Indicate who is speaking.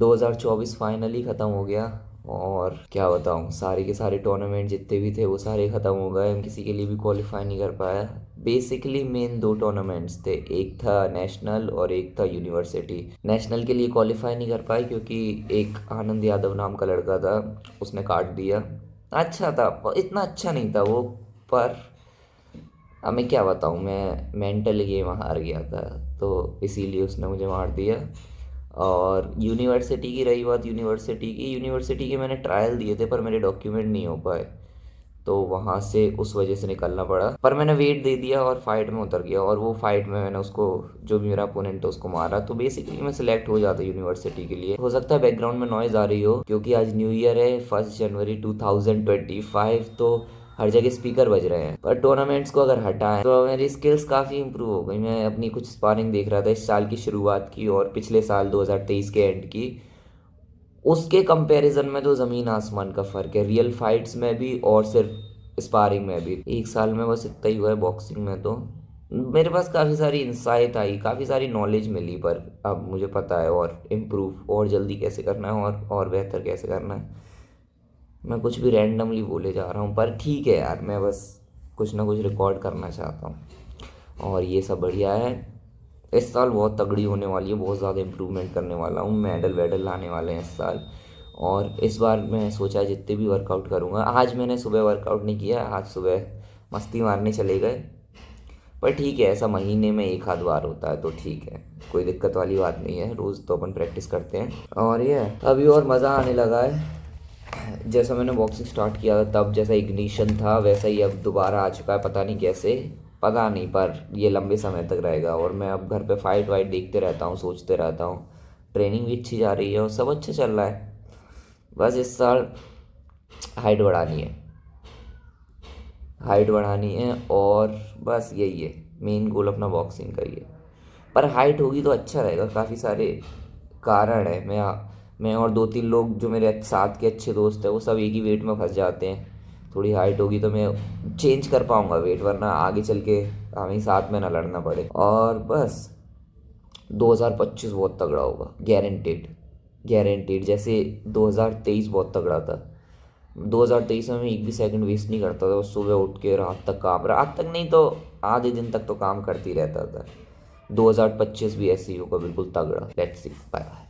Speaker 1: 2024 finally ख़त्म हो गया। और क्या बताऊँ, सारे के सारे टूर्नामेंट जितने भी थे वो सारे ख़त्म हो गए। किसी के लिए भी क्वालिफाई नहीं कर पाया। बेसिकली मेन दो टूर्नामेंट्स थे, एक था नेशनल और एक था यूनिवर्सिटी। नेशनल के लिए क्वालिफाई नहीं कर पाए क्योंकि एक आनंद यादव नाम का लड़का था, उसने काट दिया। अच्छा था, इतना अच्छा नहीं था वो, पर अब मैं क्या बताऊँ, मैं मेंटल गेम हार गया था, तो इसीलिए उसने मुझे मार दिया। और यूनिवर्सिटी की रही बात, यूनिवर्सिटी के मैंने ट्रायल दिए थे पर मेरे डॉक्यूमेंट नहीं हो पाए, तो वहाँ से उस वजह से निकलना पड़ा। पर मैंने वेट दे दिया और फाइट में उतर गया, और वो फाइट में मैंने उसको, जो भी मेरा अपोनेंट है उसको मारा, तो बेसिकली मैं सिलेक्ट हो जाता यूनिवर्सिटी के लिए। हो सकता है बैकग्राउंड में नॉइज़ आ रही हो क्योंकि आज न्यू ईयर है, 1 जनवरी 2025, तो हर जगह स्पीकर बज रहे हैं। पर टूर्नामेंट्स को अगर हटाएं तो मेरी स्किल्स काफ़ी इंप्रूव हो गई। मैं अपनी कुछ स्पारिंग देख रहा था इस साल की शुरुआत की और पिछले साल 2023 के एंड की, उसके कंपैरिजन में तो ज़मीन आसमान का फ़र्क है, रियल फाइट्स में भी और सिर्फ स्पारिंग में भी। एक साल में बस इतना ही हुआ है बॉक्सिंग में, तो मेरे पास काफ़ी सारी इंसाइट आई, काफ़ी सारी नॉलेज मिली, पर अब मुझे पता है और इम्प्रूव और जल्दी कैसे करना है और बेहतर कैसे करना है। मैं कुछ भी रैंडमली बोले जा रहा हूँ, पर ठीक है यार, मैं बस कुछ ना कुछ रिकॉर्ड करना चाहता हूँ और ये सब बढ़िया है। इस साल बहुत तगड़ी होने वाली है, बहुत ज़्यादा इम्प्रूवमेंट करने वाला हूँ, मेडल वेडल लाने वाले हैं इस साल। और इस बार मैं सोचा जितने भी वर्कआउट करूँगा, आज मैंने सुबह वर्कआउट नहीं किया, आज सुबह मस्ती मारने चले गए। पर ठीक है, ऐसा महीने में एक आध बार होता है तो ठीक है, कोई दिक्कत वाली बात नहीं है, रोज़ तो अपन प्रैक्टिस करते हैं। और ये अभी और मज़ा आने लगा है, जैसा मैंने बॉक्सिंग स्टार्ट किया था तब जैसा इग्निशन था वैसा ही अब दोबारा आ चुका है, पता नहीं कैसे, पता नहीं, पर ये लंबे समय तक रहेगा। और मैं अब घर पे फाइट वाइट देखते रहता हूँ, सोचते रहता हूँ, ट्रेनिंग भी अच्छी जा रही है और सब अच्छा चल रहा है। बस इस साल हाइट बढ़ानी है, और बस यही है मेन गोल, अपना बॉक्सिंग का ही है। पर हाइट होगी तो अच्छा रहेगा, काफ़ी सारे कारण है। मैं और दो तीन लोग जो मेरे साथ के अच्छे दोस्त हैं वो सब एक ही वेट में फंस जाते हैं। थोड़ी हाइट होगी तो मैं चेंज कर पाऊंगा वेट, वरना आगे चल के हमें साथ में ना लड़ना पड़े। और बस 2025 बहुत तगड़ा होगा, गारंटेड, गारंटेड। जैसे 2023 बहुत तगड़ा था, 2023 में मैं एक भी सेकंड वेस्ट नहीं करता था, सुबह उठ के रात तक नहीं तो आधे दिन तक तो काम करती रहता था। 2025 भी ऐसे ही होगा, बिल्कुल तगड़ा। Let's see, bye.